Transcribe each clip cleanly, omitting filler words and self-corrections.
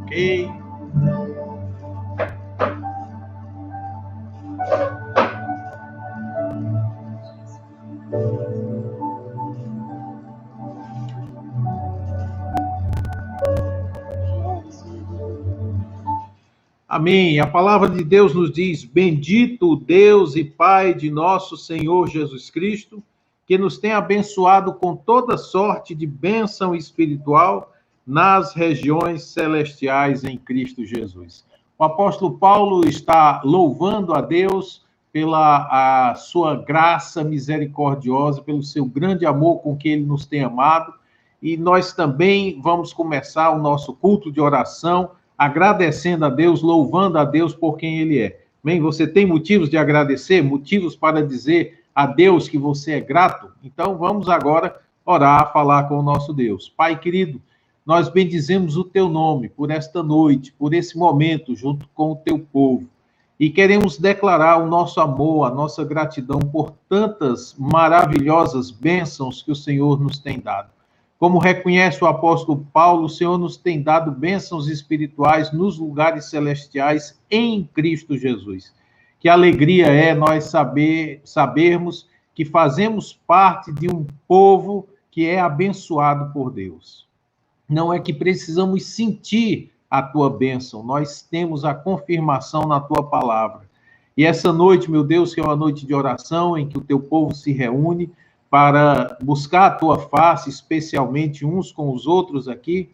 Ok. Amém. A palavra de Deus nos diz: bendito o Deus e Pai de nosso Senhor Jesus Cristo, que nos tem abençoado com toda sorte de bênção espiritual nas regiões celestiais em Cristo Jesus. O apóstolo Paulo está louvando a Deus pela a sua graça misericordiosa, pelo seu grande amor com que ele nos tem amado, e nós também vamos começar o nosso culto de oração agradecendo a Deus, louvando a Deus por quem Ele é. Bem, você tem motivos de agradecer, motivos para dizer a Deus que você é grato? Então vamos agora orar, falar com o nosso Deus. Pai querido, nós bendizemos o Teu nome por esta noite, por esse momento, junto com o Teu povo. E queremos declarar o nosso amor, a nossa gratidão por tantas maravilhosas bênçãos que o Senhor nos tem dado. Como reconhece o apóstolo Paulo, o Senhor nos tem dado bênçãos espirituais nos celestiais em Cristo Jesus. Que alegria é nós sabermos que fazemos parte de um povo que é abençoado por Deus. Não é que precisamos sentir a tua bênção, nós temos a confirmação na tua palavra. E essa noite, meu Deus, que é uma noite de oração em que o teu povo se reúne para buscar a tua face, especialmente uns com os outros aqui,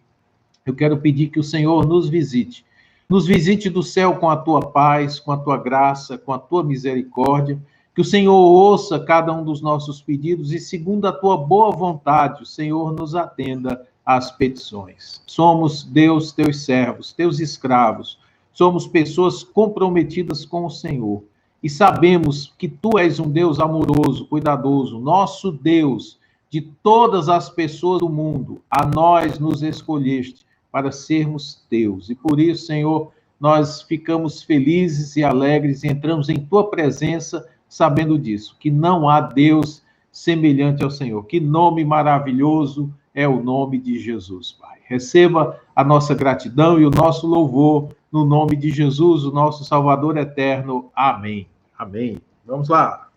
eu quero pedir que o Senhor nos visite. Nos visite do céu com a tua paz, com a tua graça, com a tua misericórdia, que o Senhor ouça cada um dos nossos pedidos e, segundo a tua boa vontade, o Senhor nos atenda às petições. Somos, Deus, teus servos, teus escravos, somos pessoas comprometidas com o Senhor. E sabemos que tu és um Deus amoroso, cuidadoso, nosso Deus, de todas as pessoas do mundo, a nós nos escolheste para sermos teus. E por isso, Senhor, nós ficamos felizes e alegres e entramos em tua presença sabendo disso, que não há Deus semelhante ao Senhor. Que nome maravilhoso é o nome de Jesus, Pai. Receba a nossa gratidão e o nosso louvor no nome de Jesus, o nosso Salvador eterno. Amém. Amém. Vamos lá.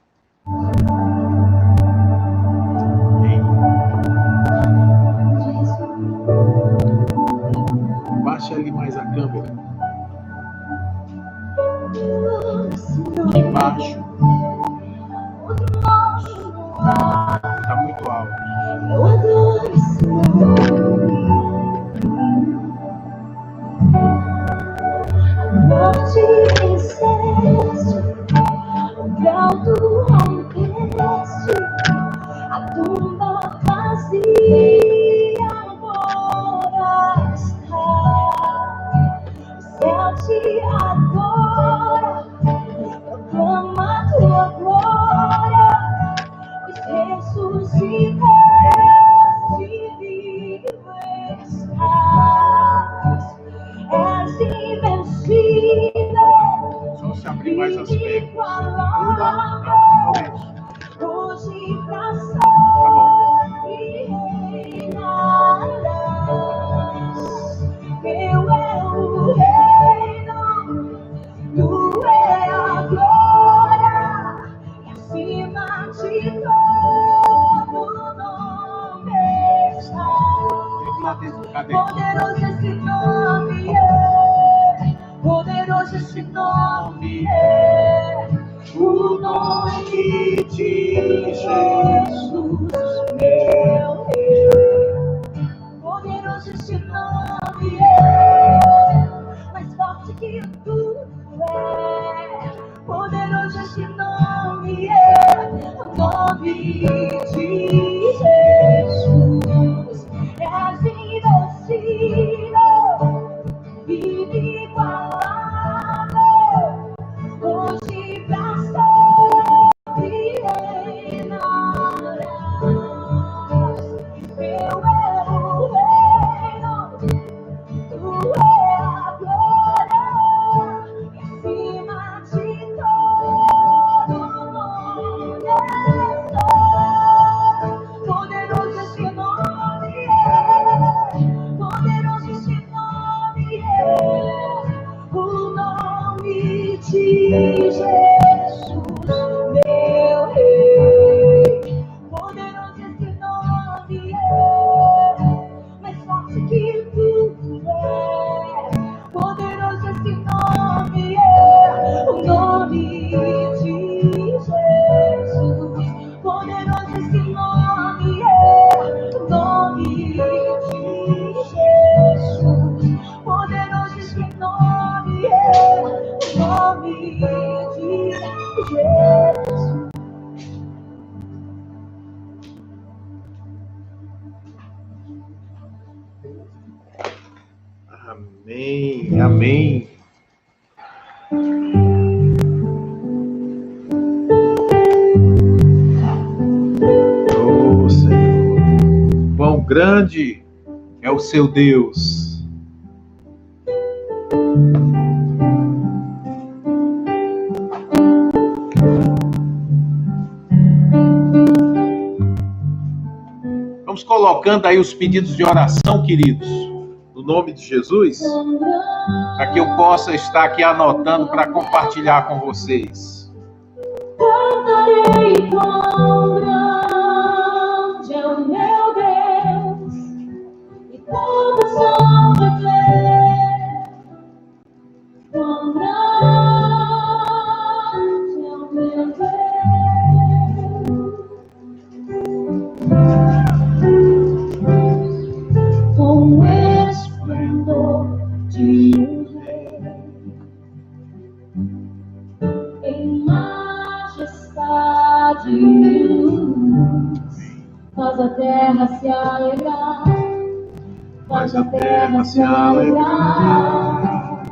Amém. Baixa ali mais a câmera. Aqui embaixo. Está muito alto. Morte venceste, o gado rompeste, a tumba vazia agora está. O céu te adora, proclama tua glória, pois ressuscitaste, vivo estás. És invencível, Só se abrir mais as pernas. hoje pra sempre reinarás. Teu é o reino, tu é a glória, e acima de todo nome está. Poderoso esse nome é, poderoso esse nome é, o nome de Jesus, meu Deus. Poderoso esse nome é, mais forte que tudo é, poderoso esse nome é, o nome de Jesus. És invencível, inigualável, hoje pra sempre reinarás. Teu é o reino, tu é a glória, e acima de todo nome está. Jesus, meu Rei. Poderoso esse nome é, mais forte que tudo é. Poderoso esse nome é, o nome de Jesus. Poderoso esse nome é, o nome de Jesus. Poderoso esse nome é, o nome de Jesus. Amém, amém. Oh, Senhor, quão grande é o seu Deus. Vamos colocando aí os pedidos de oração, queridos, no nome de Jesus, para que eu possa estar aqui anotando para compartilhar com vocês. Cantarei quão grande é o meu Deus, e todos vão dizer quão grande é o meu Deus. Com o esplendor de um rei, em majestade e luz, faz a terra se alegrar, faz a terra se alegrar.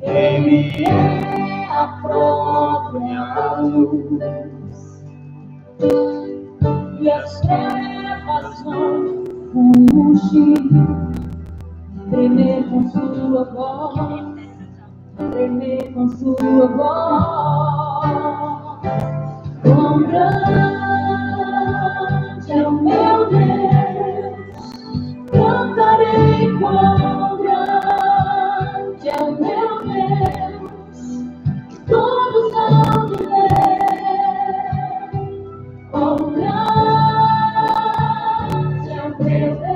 Ele é a própria luz, e as trevas vão fugir, tremer com sua voz, tremer com sua voz. Quão grande é o meu Deus, cantarei quão grande é o meu Deus, todos vão dizer quão grande é o meu Deus.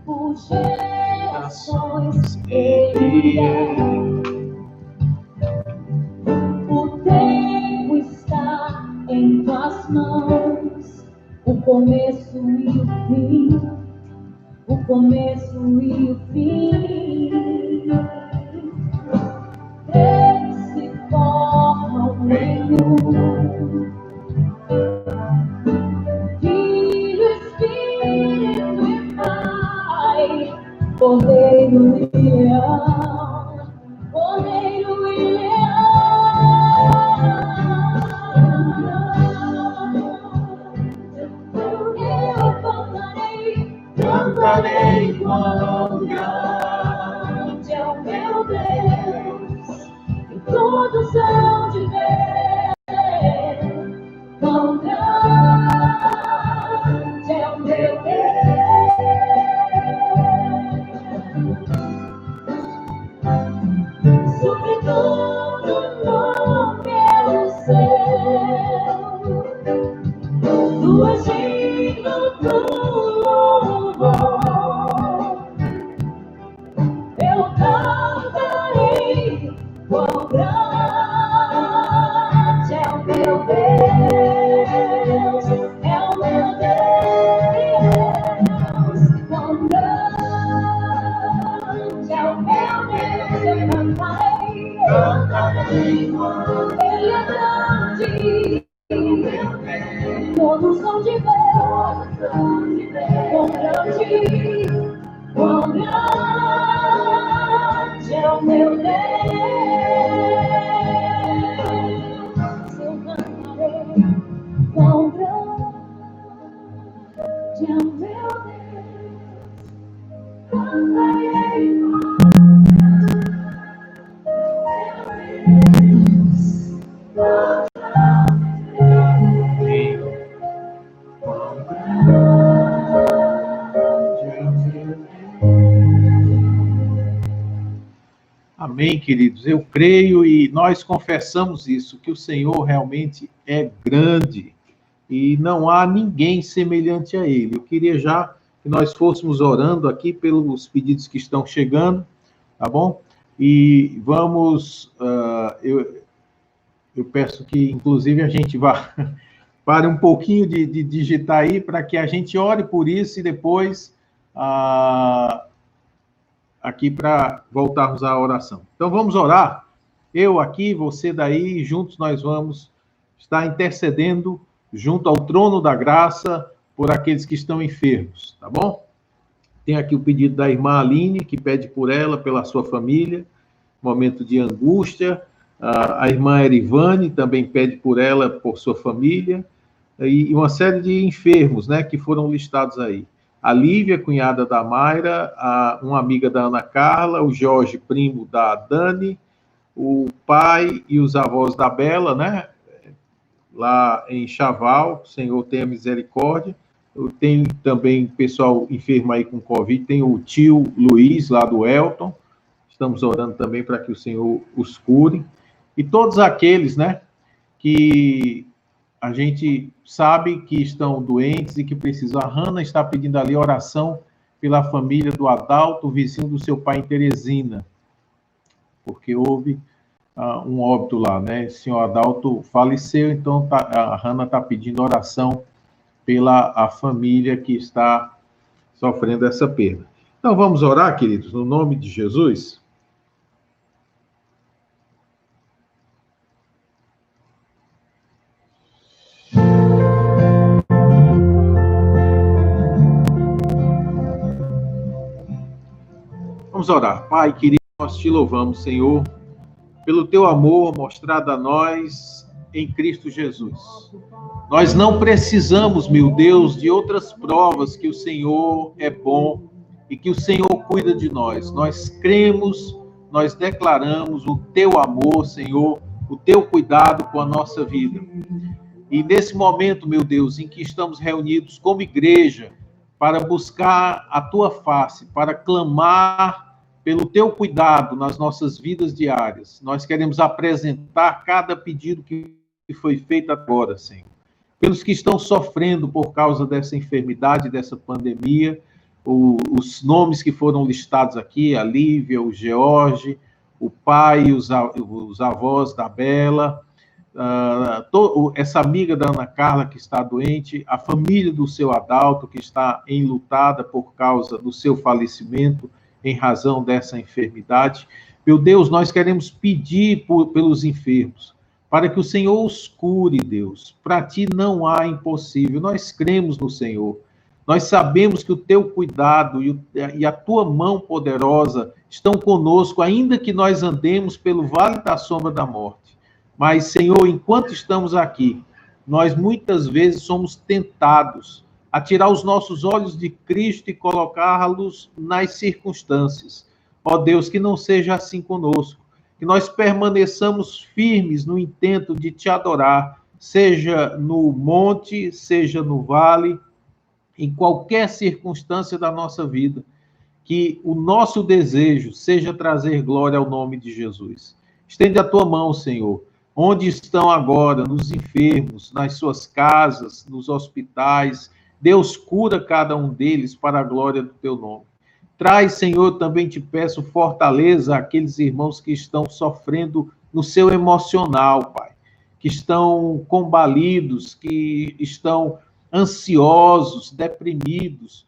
Por gerações Ele é. O tempo está em tuas mãos, o começo e o fim, o começo e o fim. Eles se formam em um. Filho, Espírito e Pai, Cordeiro e Leão, Cordeiro e Leão. Eu cantarei quão grande é o meu Deus, e todos hão de ver quão grande é o meu Deus. Sobre todo nome é o céu, do Egito do louvor, eu cantarei quão grande é o meu Deus, é o meu Deus, quão grande é o meu Deus, eu cantarei, Ele é grande, todos vão de ver, quão grande é o meu Deus. Eu cantarei quão grande é o meu Deus. Cantarei Amém, queridos? Eu creio e nós confessamos isso, que o Senhor realmente é grande e não há ninguém semelhante a Ele. Eu queria já que nós fôssemos orando aqui pelos pedidos que estão chegando, tá bom? E vamos, eu peço que, inclusive, a gente vá pare um pouquinho de digitar aí para que a gente ore por isso e depois aqui para voltarmos à oração. Então vamos orar. Eu aqui, você daí, juntos nós vamos estar intercedendo junto ao trono da graça por aqueles que estão enfermos, tá bom? Tem aqui o pedido da irmã Aline, que pede por ela, pela sua família, momento de angústia. A irmã Erivane também pede por ela, por sua família, e uma série de enfermos, né, que foram listados aí. A Lívia, cunhada da Mayra, uma amiga da Ana Carla, o Jorge, primo da Dani, o pai e os avós da Bela, né, lá em Chaval, o Senhor tenha misericórdia. Tem também pessoal enfermo aí com Covid, tem o tio Luiz, lá do Elton, estamos orando também para que o Senhor os cure. E todos aqueles, né, que a gente sabe que estão doentes e que precisam. A Hanna está pedindo ali oração pela família do Adalto, vizinho do seu pai em Teresina, porque houve um óbito lá, né? O senhor Adalto faleceu, então a Hanna está pedindo oração pela a família que está sofrendo essa perda. Então vamos orar, queridos, no nome de Jesus. Vamos orar. Pai querido, nós te louvamos, Senhor, pelo teu amor mostrado a nós em Cristo Jesus. Nós não precisamos, meu Deus, de outras provas que o Senhor é bom e que o Senhor cuida de nós. Nós cremos, nós declaramos o teu amor, Senhor, o teu cuidado com a nossa vida. E nesse momento, meu Deus, em que estamos reunidos como igreja para buscar a tua face, para clamar pelo teu cuidado nas nossas vidas diárias, nós queremos apresentar cada pedido que foi feito agora, Senhor. Pelos que estão sofrendo por causa dessa enfermidade, dessa pandemia, os nomes que foram listados aqui, a Lívia, o George, o pai, os avós da Bela, essa amiga da Ana Carla que está doente, a família do seu Adalto que está enlutada por causa do seu falecimento, em razão dessa enfermidade. Meu Deus, nós queremos pedir pelos enfermos, para que o Senhor os cure, Deus. Para ti não há impossível. Nós cremos no Senhor. Nós sabemos que o teu cuidado e a tua mão poderosa estão conosco, ainda que nós andemos pelo vale da sombra da morte. Mas, Senhor, enquanto estamos aqui, nós muitas vezes somos tentados a tirar os nossos olhos de Cristo e colocá-los nas circunstâncias. Ó Deus, que não seja assim conosco, que nós permaneçamos firmes no intento de te adorar, seja no monte, seja no vale, em qualquer circunstância da nossa vida, que o nosso desejo seja trazer glória ao nome de Jesus. Estende a tua mão, Senhor, onde estão agora, nos enfermos, nas suas casas, nos hospitais. Deus, cura cada um deles para a glória do teu nome. Traz, Senhor, também te peço, fortaleza àqueles irmãos que estão sofrendo no seu emocional, Pai, que estão combalidos, que estão ansiosos, deprimidos,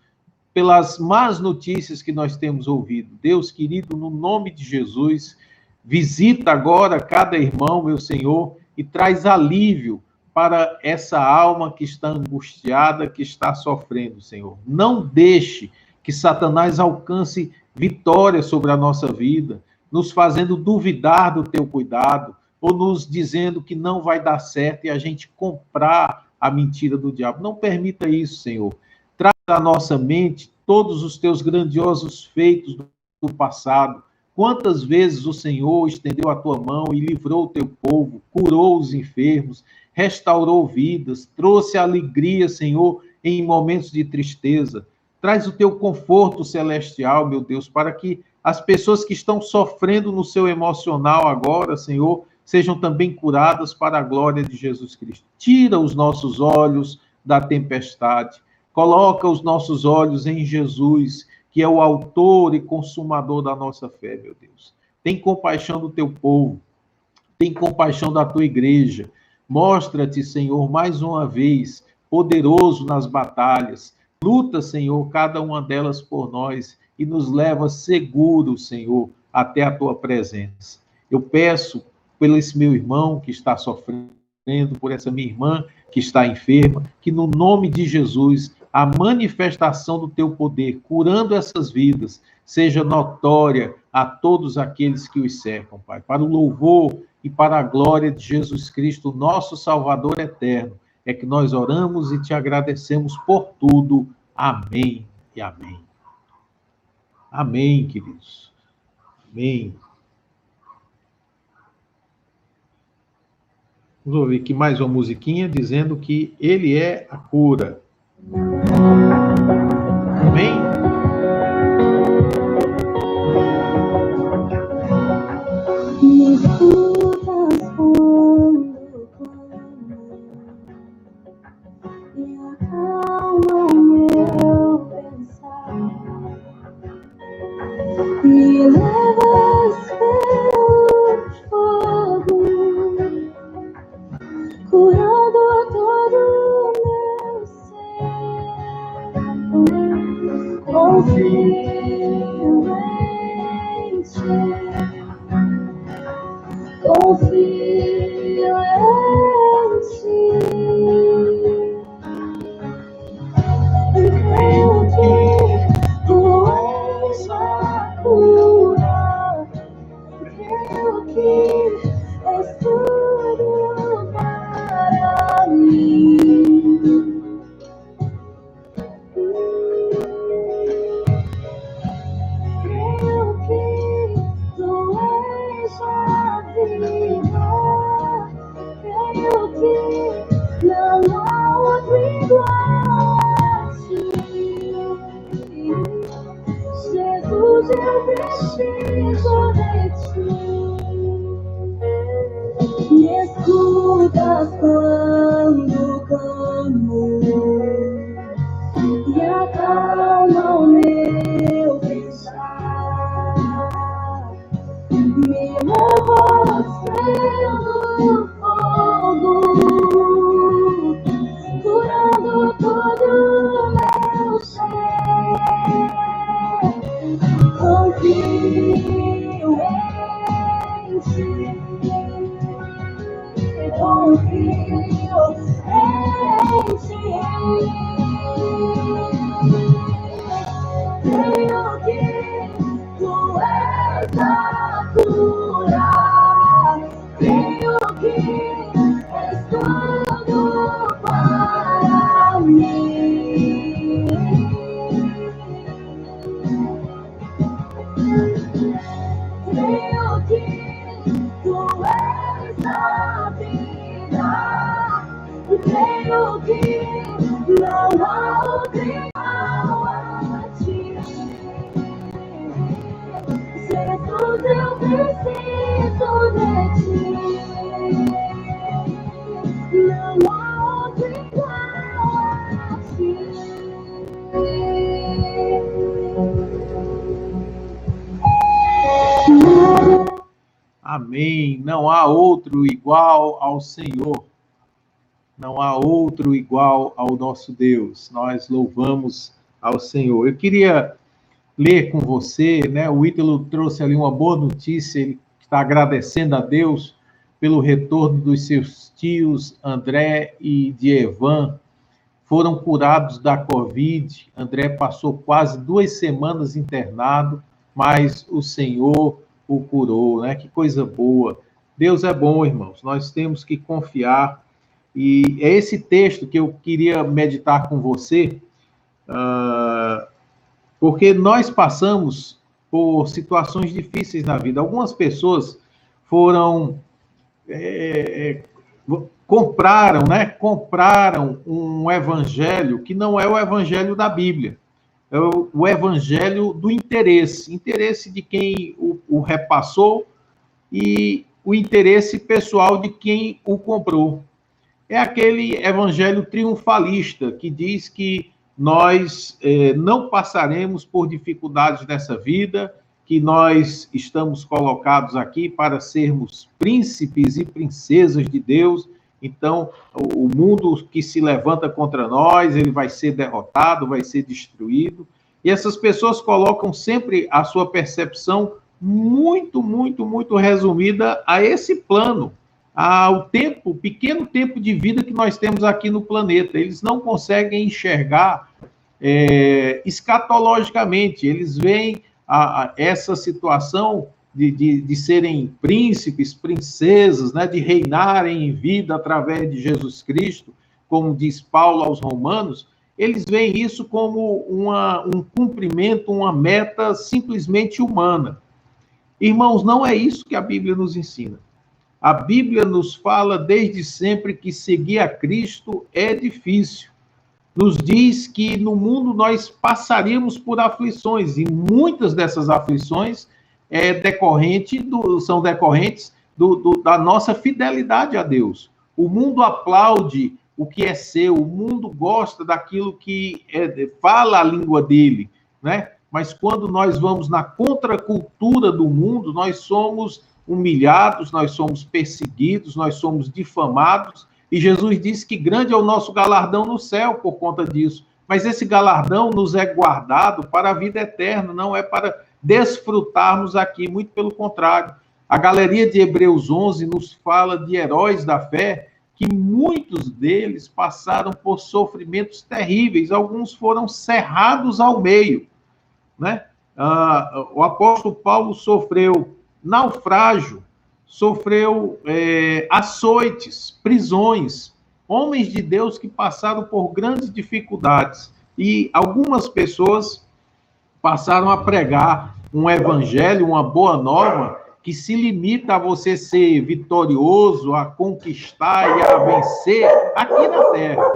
pelas más notícias que nós temos ouvido. Deus querido, no nome de Jesus, visita agora cada irmão, meu Senhor, e traz alívio para essa alma que está angustiada, que está sofrendo, Senhor. Não deixe que Satanás alcance vitória sobre a nossa vida, nos fazendo duvidar do teu cuidado, ou nos dizendo que não vai dar certo e a gente comprar a mentira do diabo. Não permita isso, Senhor. Traz à nossa mente todos os teus grandiosos feitos do passado. Quantas vezes o Senhor estendeu a tua mão e livrou o teu povo, curou os enfermos, restaurou vidas, trouxe alegria, Senhor, em momentos de tristeza. Traz o teu conforto celestial, meu Deus, para que As pessoas que estão sofrendo no seu emocional agora, Senhor, sejam também curadas para a glória de Jesus Cristo. Tira os nossos olhos da tempestade. Coloca os nossos olhos em Jesus, que é o autor e consumador da nossa fé, meu Deus. Tem compaixão do teu povo. Tem compaixão da tua igreja. Mostra-te, Senhor, mais uma vez, poderoso nas batalhas. Luta, Senhor, cada uma delas por nós e nos leva seguro, Senhor, até a tua presença. Eu peço pelo esse meu irmão que está sofrendo, por essa minha irmã que está enferma, que no nome de Jesus, a manifestação do teu poder, curando essas vidas, seja notória a todos aqueles que os cercam, Pai, para o louvor e para a glória de Jesus Cristo, nosso Salvador eterno. É que nós oramos e te agradecemos por tudo. Amém e amém. Amém, queridos. Amém. Vamos ouvir aqui mais uma musiquinha dizendo que Ele é a cura. Amém? Me escutas quando clamo e acalma o meu pensar. Me levas pelo fogo, curando todo o meu ser. Confio em ti, confio em ti. Creio que tu és a cura. Creio que és tudo para mim. Creio que tu és a vida. Creio que não há outro igual a ti. Jesus, eu preciso de ti. Me escutas quando clamo e acalma o meu pensar. Me levas pelo fogo, curando todo o meu ser. Confio em ti, confio em ti. Creio que tu és a cura. Creio que és tudo para mim. Creio que tu és a vida. Creio que não há outro igual a ti. Jesus, eu preciso de ti. Não há outro igual a ti. Amém. Não há outro igual ao Senhor. Não há outro igual ao nosso Deus. Nós louvamos ao Senhor. Eu queria ler com você, né? O Ítalo trouxe ali uma boa notícia. Ele está agradecendo a Deus pelo retorno dos seus tios André e Dievan. Foram curados da Covid. André passou quase 2 semanas internado, mas o Senhor o curou, né? Que coisa boa. Deus é bom, irmãos. Nós temos que confiar. E é esse texto que eu queria meditar com você, porque nós passamos por situações difíceis na vida. Algumas pessoas foram... compraram um evangelho que não é o evangelho da Bíblia. o evangelho do interesse de quem o repassou e o interesse pessoal de quem o comprou. É aquele evangelho triunfalista que diz que nós não passaremos por dificuldades nessa vida, que nós estamos colocados aqui para sermos príncipes e princesas de Deus. Então, o mundo que se levanta contra nós, ele vai ser derrotado, vai ser destruído. E essas pessoas colocam sempre a sua percepção muito, muito, muito resumida a esse plano, ao tempo, pequeno tempo de vida que nós temos aqui no planeta. Eles não conseguem enxergar escatologicamente, eles veem essa situação de serem príncipes, princesas, né, de reinarem em vida através de Jesus Cristo, como diz Paulo aos Romanos. Eles veem isso como um cumprimento, uma meta simplesmente humana. Irmãos, não é isso que a Bíblia nos ensina. A Bíblia nos fala desde sempre que seguir a Cristo é difícil. Nos diz que no mundo nós passaríamos por aflições, e muitas dessas aflições são decorrentes da nossa fidelidade a Deus. O mundo aplaude o que é seu, o mundo gosta daquilo que fala a língua dele, né? Mas quando nós vamos na contracultura do mundo, nós somos humilhados, nós somos perseguidos, nós somos difamados, e Jesus disse que grande é o nosso galardão no céu por conta disso. Mas esse galardão nos é guardado para a vida eterna, não é para desfrutarmos aqui, muito pelo contrário. A galeria de Hebreus 11 nos fala de heróis da fé, que muitos deles passaram por sofrimentos terríveis, alguns foram cerrados ao meio, né? O apóstolo Paulo sofreu naufrágio, sofreu açoites, prisões, homens de Deus que passaram por grandes dificuldades. E algumas pessoas passaram a pregar um evangelho, uma boa nova, que se limita a você ser vitorioso, a conquistar e a vencer aqui na terra.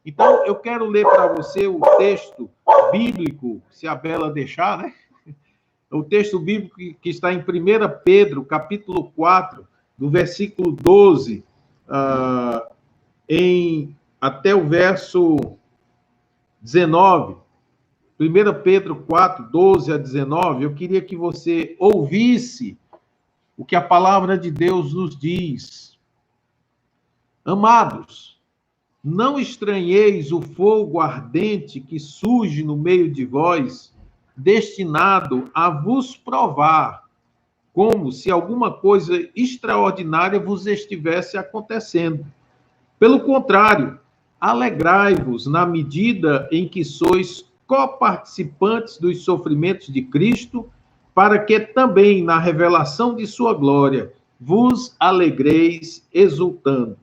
Então, eu quero ler para você o texto bíblico, se a Bela deixar, né? O texto bíblico que está em 1 Pedro, capítulo 4, do versículo 12, até o verso 19. 1 Pedro 4, 12 a 19, eu queria que você ouvisse o que a palavra de Deus nos diz. Amados, não estranheis o fogo ardente que surge no meio de vós, destinado a vos provar, como se alguma coisa extraordinária vos estivesse acontecendo. Pelo contrário, alegrai-vos na medida em que sois coparticipantes dos sofrimentos de Cristo, para que também na revelação de sua glória vos alegreis exultando.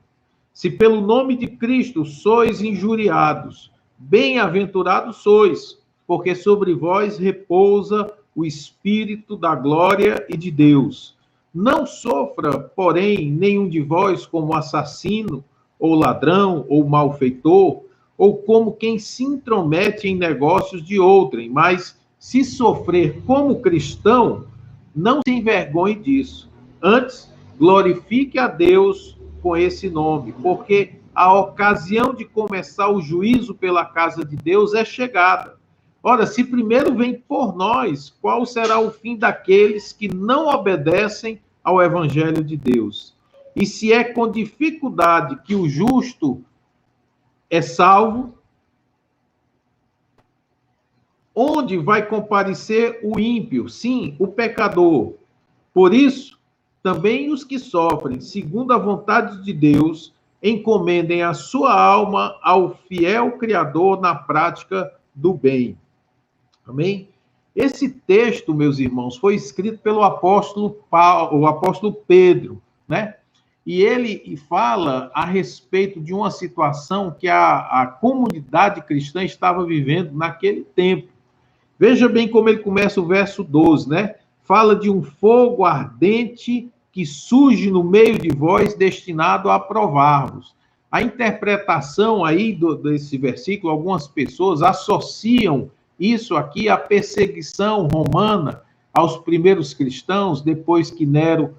Se pelo nome de Cristo sois injuriados, bem-aventurados sois, porque sobre vós repousa o Espírito da glória e de Deus. Não sofra, porém, nenhum de vós como assassino, ou ladrão, ou malfeitor, ou como quem se intromete em negócios de outrem, mas se sofrer como cristão, não se envergonhe disso. Antes, glorifique a Deus com esse nome, porque a ocasião de começar o juízo pela casa de Deus é chegada. Ora, se primeiro vem por nós, qual será o fim daqueles que não obedecem ao Evangelho de Deus? E se é com dificuldade que o justo é salvo, onde vai comparecer o ímpio? Sim, o pecador. Por isso, também os que sofrem, segundo a vontade de Deus, encomendem a sua alma ao fiel Criador na prática do bem. Amém? Esse texto, meus irmãos, foi escrito pelo apóstolo Pedro, né? E ele fala a respeito de uma situação que a comunidade cristã estava vivendo naquele tempo. Veja bem como ele começa o verso 12, né? Fala de um fogo ardente que surge no meio de vós, destinado a provar-vos. A interpretação aí desse versículo, algumas pessoas associam isso aqui, a perseguição romana aos primeiros cristãos, depois que Nero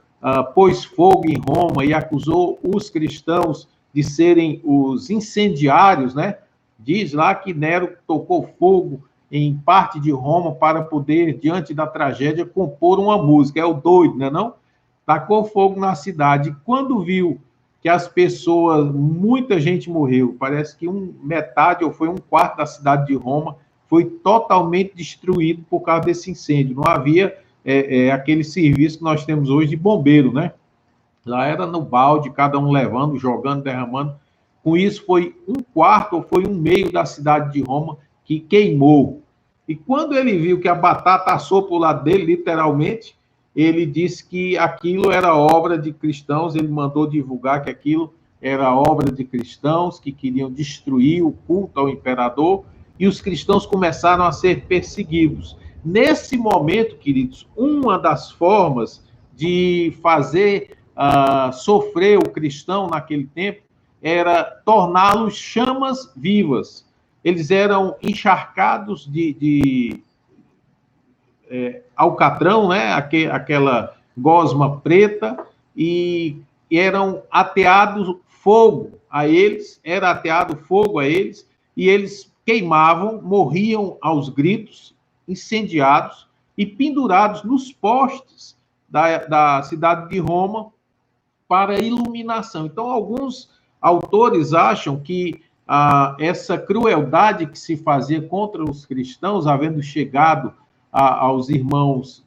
pôs fogo em Roma e acusou os cristãos de serem os incendiários, né? Diz lá que Nero tocou fogo em parte de Roma para poder, diante da tragédia, compor uma música. É o doido, né, não? Tacou fogo na cidade. E quando viu que as pessoas, muita gente morreu, parece que metade ou foi um quarto da cidade de Roma foi totalmente destruído por causa desse incêndio. Não havia aquele serviço que nós temos hoje de bombeiro, né? Lá era no balde, cada um levando, jogando, derramando. Com isso, foi um quarto ou foi um meio da cidade de Roma que queimou. E quando ele viu que a batata assou para o lado dele, literalmente, ele disse que aquilo era obra de cristãos, ele mandou divulgar que aquilo era obra de cristãos que queriam destruir o culto ao imperador, e os cristãos começaram a ser perseguidos. Nesse momento, queridos, uma das formas de fazer sofrer o cristão naquele tempo era torná-los chamas vivas. Eles eram encharcados de alcatrão, né? Aquela gosma preta, e eram ateados fogo a eles, era ateado fogo a eles, e eles queimavam, morriam aos gritos, incendiados e pendurados nos postes da cidade de Roma para iluminação. Então, alguns autores acham que essa crueldade que se fazia contra os cristãos, havendo chegado aos irmãos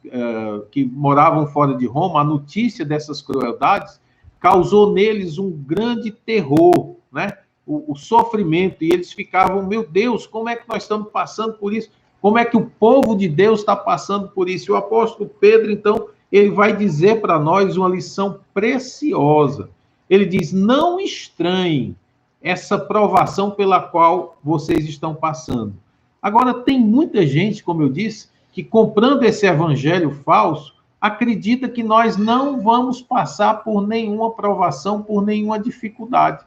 que moravam fora de Roma, a notícia dessas crueldades causou neles um grande terror, né? O sofrimento, e eles ficavam, meu Deus, como é que nós estamos passando por isso? Como é que o povo de Deus está passando por isso? E o apóstolo Pedro, então, ele vai dizer para nós uma lição preciosa. Ele diz, não estranhem essa provação pela qual vocês estão passando. Agora, tem muita gente, como eu disse, que comprando esse evangelho falso, acredita que nós não vamos passar por nenhuma provação, por nenhuma dificuldade.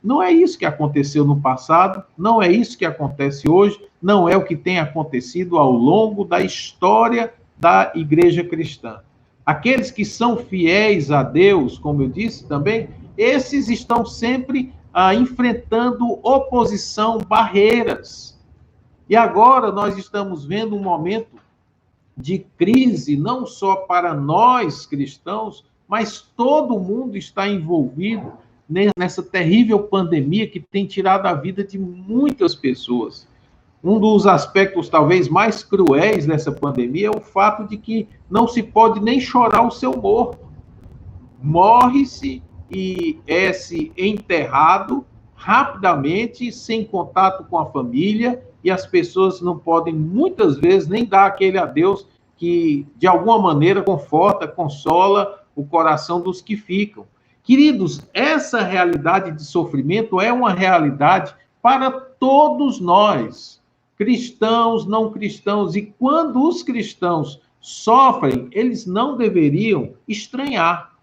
Não é isso que aconteceu no passado, não é isso que acontece hoje, não é o que tem acontecido ao longo da história da igreja cristã. Aqueles que são fiéis a Deus, como eu disse também, esses estão sempre enfrentando oposição, barreiras. E agora nós estamos vendo um momento de crise, não só para nós cristãos, mas todo mundo está envolvido nessa terrível pandemia que tem tirado a vida de muitas pessoas. Um dos aspectos talvez mais cruéis dessa pandemia é o fato de que não se pode nem chorar o seu morto. Morre-se e é-se enterrado rapidamente, sem contato com a família, e as pessoas não podem, muitas vezes, nem dar aquele adeus que, de alguma maneira, conforta, consola o coração dos que ficam. Queridos, essa realidade de sofrimento é uma realidade para todos nós, cristãos, não cristãos, e quando os cristãos sofrem, eles não deveriam estranhar.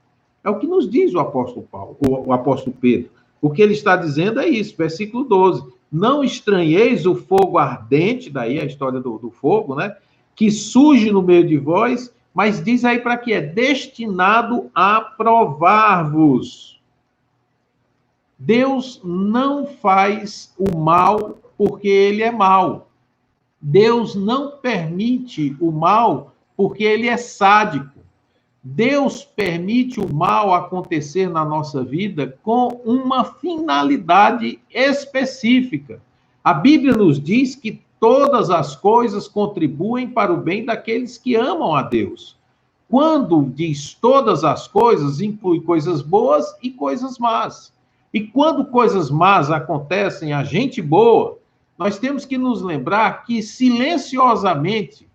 É o que nos diz o apóstolo Paulo, o apóstolo Pedro. O que ele está dizendo é isso, versículo 12. Não estranheis o fogo ardente, daí a história do fogo, né? Que surge no meio de vós, mas diz aí para que é destinado a provar-vos. Deus não faz o mal porque ele é mau. Deus não permite o mal porque ele é sádico. Deus permite o mal acontecer na nossa vida com uma finalidade específica. A Bíblia nos diz que todas as coisas contribuem para o bem daqueles que amam a Deus. Quando diz todas as coisas, inclui coisas boas e coisas más. E quando coisas más acontecem a gente boa, nós temos que nos lembrar que silenciosamente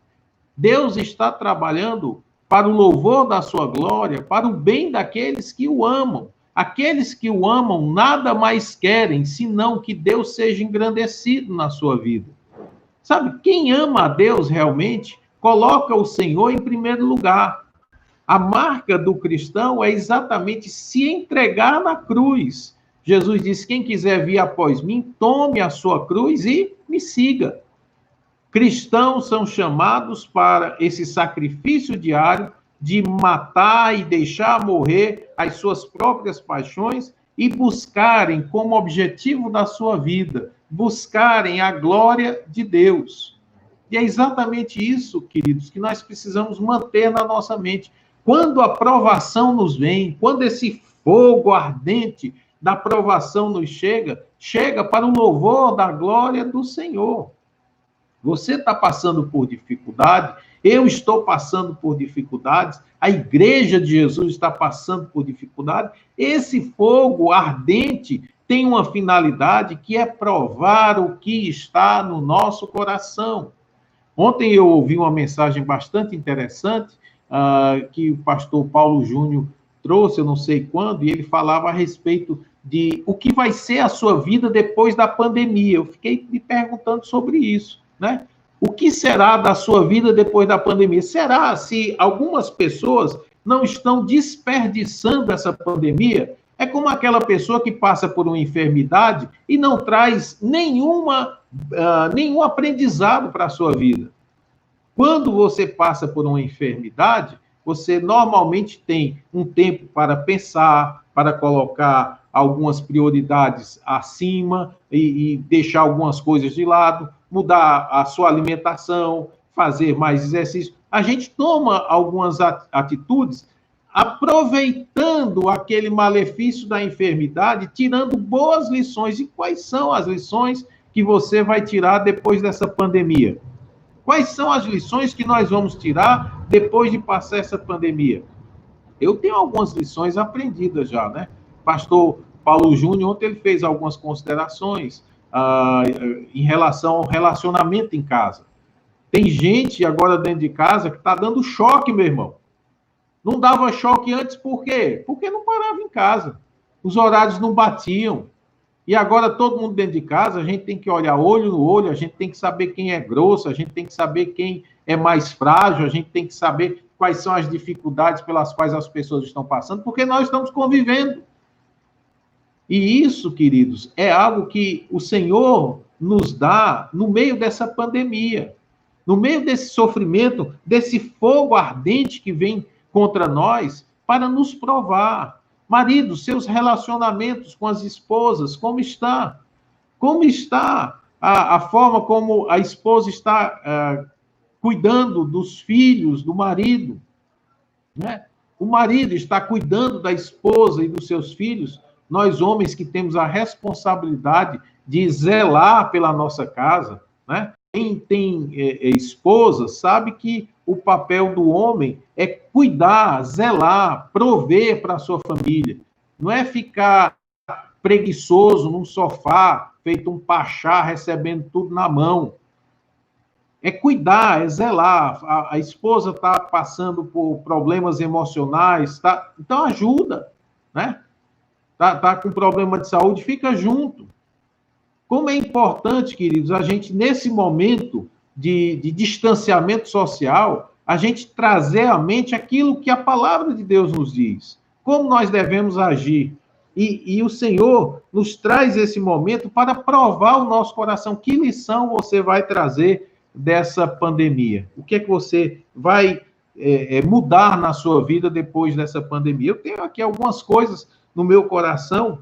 Deus está trabalhando para o louvor da sua glória, para o bem daqueles que o amam. Aqueles que o amam nada mais querem, senão que Deus seja engrandecido na sua vida. Sabe, quem ama a Deus realmente, coloca o Senhor em primeiro lugar. A marca do cristão é exatamente se entregar na cruz. Jesus disse, quem quiser vir após mim, tome a sua cruz e me siga. Cristãos são chamados para esse sacrifício diário de matar e deixar morrer as suas próprias paixões e buscarem como objetivo da sua vida, buscarem a glória de Deus. E é exatamente isso, queridos, que nós precisamos manter na nossa mente. Quando a provação nos vem, quando esse fogo ardente da provação nos chega, chega para o louvor da glória do Senhor. Você está passando por dificuldade, eu estou passando por dificuldades, a igreja de Jesus está passando por dificuldade. Esse fogo ardente tem uma finalidade que é provar o que está no nosso coração. Ontem eu ouvi uma mensagem bastante interessante que o pastor Paulo Júnior trouxe, eu não sei quando, e ele falava a respeito de o que vai ser a sua vida depois da pandemia. Eu fiquei me perguntando sobre isso, né? O que será da sua vida depois da pandemia? Será se algumas pessoas não estão desperdiçando essa pandemia? É como aquela pessoa que passa por uma enfermidade e não traz nenhum aprendizado para a sua vida. Quando você passa por uma enfermidade, você normalmente tem um tempo para pensar, para colocar algumas prioridades acima e deixar algumas coisas de lado, mudar a sua alimentação, fazer mais exercício. A gente toma algumas atitudes aproveitando aquele malefício da enfermidade, tirando boas lições. E quais são as lições que você vai tirar depois dessa pandemia? Quais são as lições que nós vamos tirar depois de passar essa pandemia? Eu tenho algumas lições aprendidas já, né? Pastor Paulo Júnior, ontem ele fez algumas considerações em relação ao relacionamento em casa. Tem gente agora dentro de casa que está dando choque, meu irmão. Não dava choque antes, por quê? Porque não parava em casa. Os horários não batiam. E agora todo mundo dentro de casa, a gente tem que olhar olho no olho, a gente tem que saber quem é grosso, a gente tem que saber quem é mais frágil, a gente tem que saber quais são as dificuldades pelas quais as pessoas estão passando, porque nós estamos convivendo. E isso, queridos, é algo que o Senhor nos dá no meio dessa pandemia, no meio desse sofrimento, desse fogo ardente que vem contra nós, para nos provar. Marido, seus relacionamentos com as esposas, como está? Como está a forma como a esposa está cuidando dos filhos do marido? Né? O marido está cuidando da esposa e dos seus filhos. Nós, homens, que temos a responsabilidade de zelar pela nossa casa, né? Quem tem esposa sabe que o papel do homem é cuidar, zelar, prover para a sua família. Não é ficar preguiçoso num sofá, feito um pachá, recebendo tudo na mão. É cuidar, é zelar. A esposa está passando por problemas emocionais, então ajuda, né? Tá com problema de saúde, fica junto. Como é importante, queridos, a gente, nesse momento de distanciamento social, a gente trazer à mente aquilo que a palavra de Deus nos diz, como nós devemos agir. E o Senhor nos traz esse momento para provar o nosso coração. Que lição você vai trazer dessa pandemia? O que é que você vai mudar na sua vida depois dessa pandemia? Eu tenho aqui algumas coisas no meu coração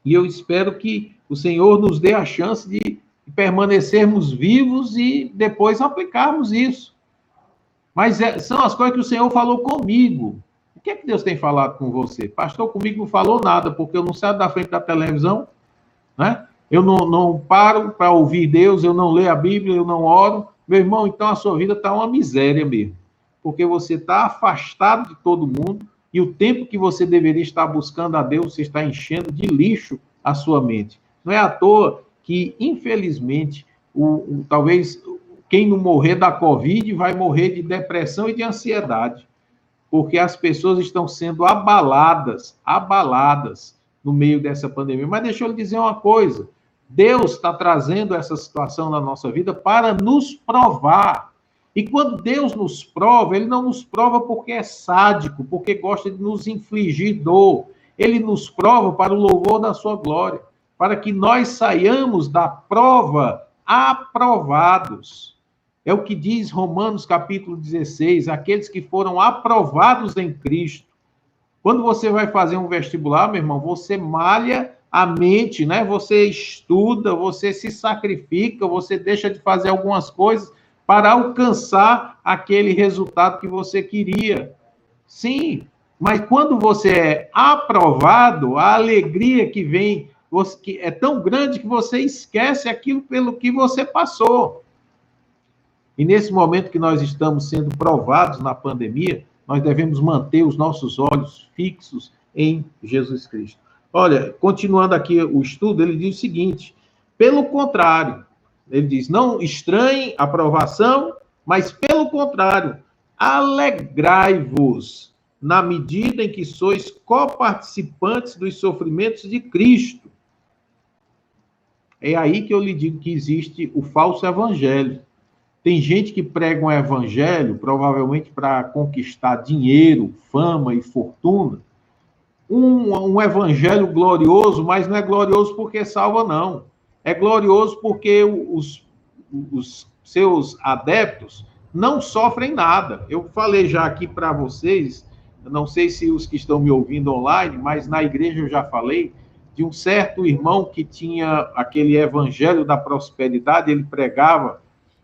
e eu espero que o Senhor nos dê a chance de permanecermos vivos e depois aplicarmos isso. Mas são as coisas que o Senhor falou comigo. O que é que Deus tem falado com você? Pastor, comigo não falou nada, porque eu não saio da frente da televisão, né? Eu não paro para ouvir Deus, eu não leio a Bíblia, eu não oro. Meu irmão, então a sua vida está uma miséria mesmo, porque você está afastado de todo mundo e o tempo que você deveria estar buscando a Deus, você está enchendo de lixo a sua mente. Não é à toa que, infelizmente, talvez quem não morrer da Covid vai morrer de depressão e de ansiedade, porque as pessoas estão sendo abaladas no meio dessa pandemia. Mas deixa eu lhe dizer uma coisa, Deus está trazendo essa situação na nossa vida para nos provar. E quando Deus nos prova, Ele não nos prova porque é sádico, porque gosta de nos infligir dor. Ele nos prova para o louvor da sua glória, para que nós saiamos da prova aprovados. É o que diz Romanos capítulo 16, aqueles que foram aprovados em Cristo. Quando você vai fazer um vestibular, meu irmão, você malha a mente, né? Você estuda, você se sacrifica, você deixa de fazer algumas coisas para alcançar aquele resultado que você queria. Sim, mas quando você é aprovado, a alegria que vem que é tão grande que você esquece aquilo pelo que você passou. E nesse momento que nós estamos sendo provados na pandemia, nós devemos manter os nossos olhos fixos em Jesus Cristo. Olha, continuando aqui o estudo, ele diz o seguinte: pelo contrário, ele diz, não estranhem a provação, mas pelo contrário, alegrai-vos na medida em que sois coparticipantes dos sofrimentos de Cristo. É aí que eu lhe digo que existe o falso evangelho. Tem gente que prega um evangelho, provavelmente para conquistar dinheiro, fama e fortuna. Um evangelho glorioso, mas não é glorioso porque salva, não. É glorioso porque os seus adeptos não sofrem nada. Eu falei já aqui para vocês, não sei se os que estão me ouvindo online, mas na igreja eu já falei, de um certo irmão que tinha aquele evangelho da prosperidade, ele pregava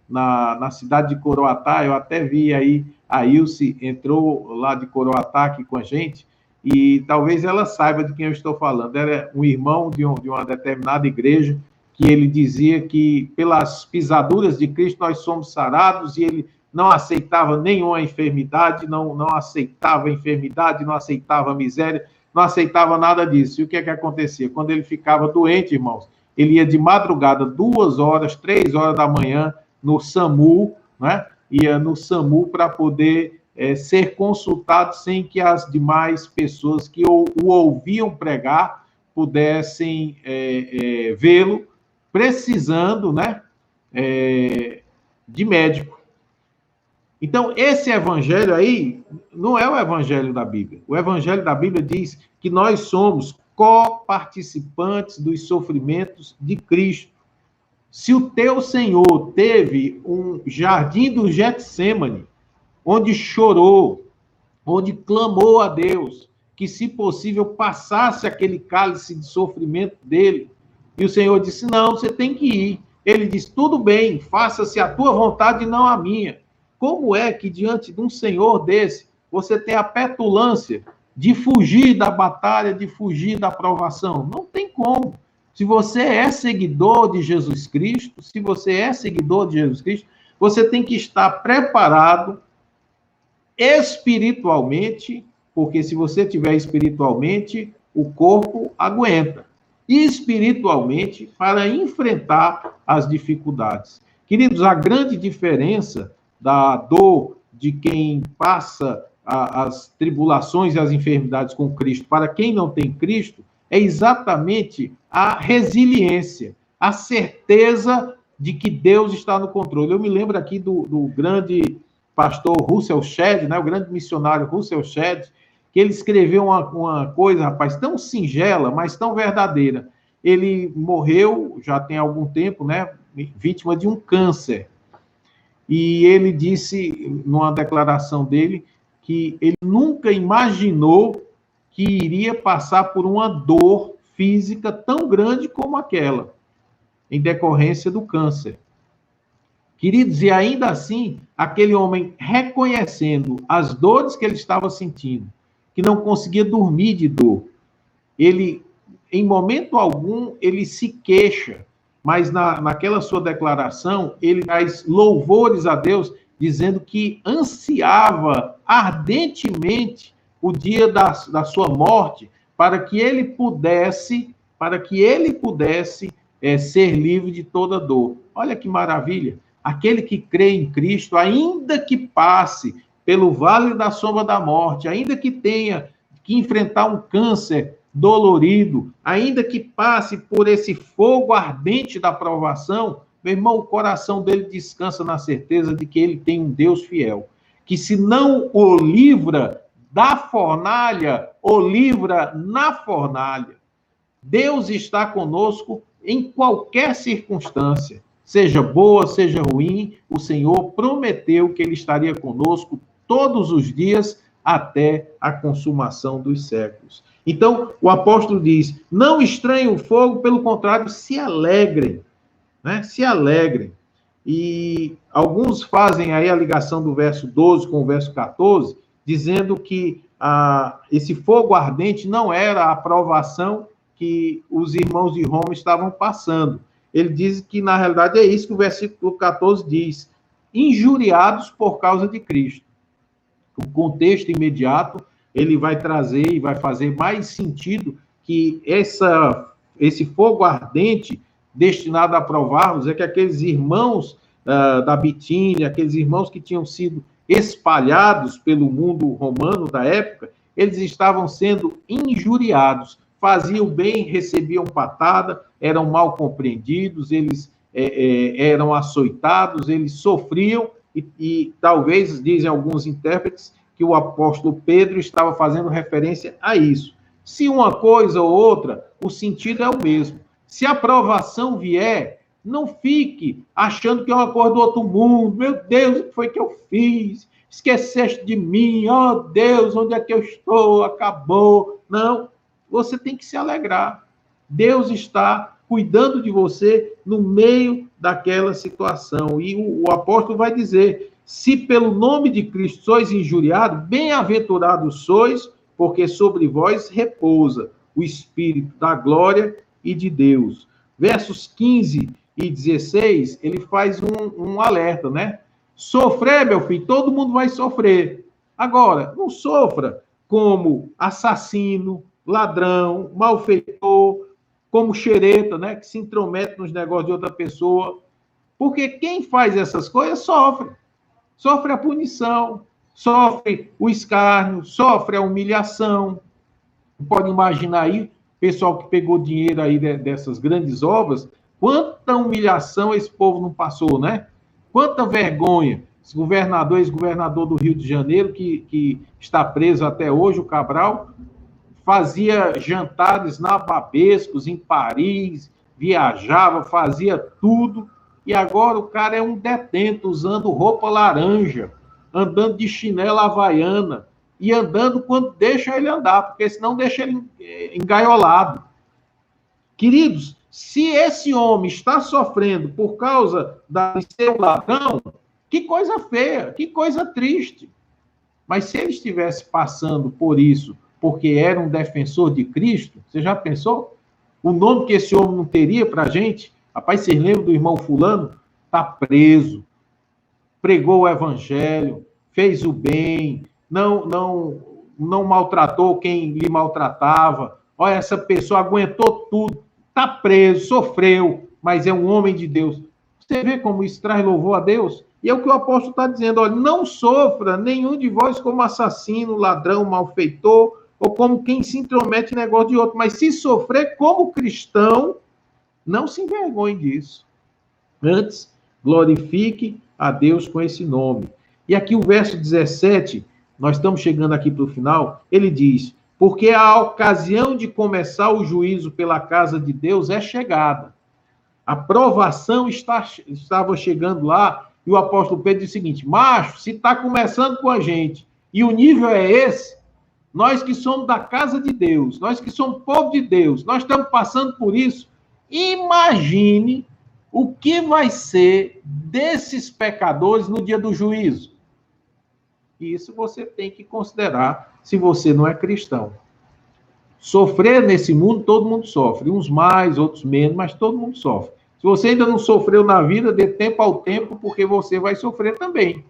na cidade de Coroatá. Eu até vi aí, a Ilse entrou lá de Coroatá aqui com a gente, e talvez ela saiba de quem eu estou falando. Era um irmão de uma determinada igreja, que ele dizia que pelas pisaduras de Cristo nós somos sarados, e ele não aceitava nenhuma enfermidade, não aceitava enfermidade, não aceitava miséria, não aceitava nada disso. E o que é que acontecia? Quando ele ficava doente, irmãos, ele ia de madrugada, 2 horas, 3 horas da manhã, no SAMU, né? Ia no SAMU para poder ser consultado sem que as demais pessoas que o ouviam pregar pudessem vê-lo, precisando, né, de médico. Então, esse evangelho aí não é o evangelho da Bíblia. O evangelho da Bíblia diz que nós somos coparticipantes dos sofrimentos de Cristo. Se o teu Senhor teve um jardim do Getsêmani, onde chorou, onde clamou a Deus, que, se possível, passasse aquele cálice de sofrimento dele, e o Senhor disse, não, você tem que ir. Ele disse, tudo bem, faça-se a tua vontade e não a minha. Como é que, diante de um Senhor desse, você tem a petulância de fugir da batalha, de fugir da provação? Não tem como. Se você é seguidor de Jesus Cristo, você tem que estar preparado espiritualmente, porque se você tiver espiritualmente, o corpo aguenta. E espiritualmente, para enfrentar as dificuldades. Queridos, a grande diferença da dor de quem passa as tribulações e as enfermidades com Cristo para quem não tem Cristo é exatamente a resiliência, a certeza de que Deus está no controle. Eu me lembro aqui do grande pastor Russell Shedd, né, o grande missionário Russell Shedd, que ele escreveu uma coisa, rapaz, tão singela, mas tão verdadeira. Ele morreu, já tem algum tempo, né, vítima de um câncer. E ele disse, numa declaração dele, que ele nunca imaginou que iria passar por uma dor física tão grande como aquela, em decorrência do câncer. Queridos, e ainda assim, aquele homem reconhecendo as dores que ele estava sentindo, que não conseguia dormir de dor, ele, em momento algum, ele se queixa, mas naquela sua declaração, ele traz louvores a Deus, dizendo que ansiava ardentemente o dia da sua morte, para que ele pudesse ser livre de toda dor. Olha que maravilha! Aquele que crê em Cristo, ainda que passe pelo vale da sombra da morte, ainda que tenha que enfrentar um câncer dolorido, ainda que passe por esse fogo ardente da provação, meu irmão, o coração dele descansa na certeza de que ele tem um Deus fiel, que se não o livra da fornalha, o livra na fornalha. Deus está conosco em qualquer circunstância, seja boa, seja ruim, o Senhor prometeu que Ele estaria conosco todos os dias até a consumação dos séculos. Então, o apóstolo diz, não estranhem o fogo, pelo contrário, se alegrem, né? Se alegrem. E alguns fazem aí a ligação do verso 12 com o verso 14, dizendo que esse fogo ardente não era a provação que os irmãos de Roma estavam passando. Ele diz que, na realidade, é isso que o versículo 14 diz, injuriados por causa de Cristo. O contexto imediato, ele vai trazer e vai fazer mais sentido que esse fogo ardente destinado a provar-nos é que aqueles irmãos da Bitínia, aqueles irmãos que tinham sido espalhados pelo mundo romano da época, eles estavam sendo injuriados, faziam bem, recebiam patada, eram mal compreendidos, eles eram açoitados, eles sofriam, e talvez, dizem alguns intérpretes, que o apóstolo Pedro estava fazendo referência a isso. Se uma coisa ou outra, o sentido é o mesmo. Se a provação vier, não fique achando que é uma coisa do outro mundo. Meu Deus, o que foi que eu fiz? Esqueceste de mim? Oh, Deus, onde é que eu estou? Acabou. Não, você tem que se alegrar. Deus está cuidando de você no meio daquela situação. E o apóstolo vai dizer, se pelo nome de Cristo sois injuriados, bem-aventurados sois, porque sobre vós repousa o Espírito da glória e de Deus. Versos 15 e 16, ele faz um alerta, né? Sofrer, meu filho, todo mundo vai sofrer. Agora, não sofra como assassino, ladrão, malfeitor, como xereta, né? Que se intromete nos negócios de outra pessoa. Porque quem faz essas coisas sofre. Sofre a punição, sofre o escárnio, sofre a humilhação. Pode imaginar aí, pessoal que pegou dinheiro aí dessas grandes obras, quanta humilhação esse povo não passou, né? Quanta vergonha. Esse governador, ex-governador do Rio de Janeiro, que está preso até hoje, o Cabral, fazia jantares nababescos em Paris, viajava, fazia tudo, e agora o cara é um detento, usando roupa laranja, andando de chinela havaiana, e andando quando deixa ele andar, porque senão deixa ele engaiolado. Queridos, se esse homem está sofrendo por causa de ser um ladrão, que coisa feia, que coisa triste. Mas se ele estivesse passando por isso porque era um defensor de Cristo, você já pensou? O nome que esse homem não teria para a gente? Rapaz, vocês lembram do irmão fulano? Está preso, pregou o evangelho, fez o bem, não maltratou quem lhe maltratava. Olha, essa pessoa aguentou tudo, está preso, sofreu, mas é um homem de Deus. Você vê como isso traz louvor a Deus? E é o que o apóstolo está dizendo, olha, não sofra nenhum de vós como assassino, ladrão, malfeitor, ou como quem se intromete em negócio de outro, mas se sofrer como cristão, não se envergonhe disso. Antes, glorifique a Deus com esse nome. E aqui o verso 17, nós estamos chegando aqui para o final, ele diz, porque a ocasião de começar o juízo pela casa de Deus é chegada. A provação estava chegando lá, e o apóstolo Pedro diz o seguinte, macho, se está começando com a gente, e o nível é esse, nós que somos da casa de Deus, nós que somos povo de Deus, nós estamos passando por isso, imagine o que vai ser desses pecadores no dia do juízo. E isso você tem que considerar se você não é cristão. Sofrer nesse mundo, todo mundo sofre. Uns mais, outros menos, mas todo mundo sofre. Se você ainda não sofreu na vida, dê tempo ao tempo, porque você vai sofrer também.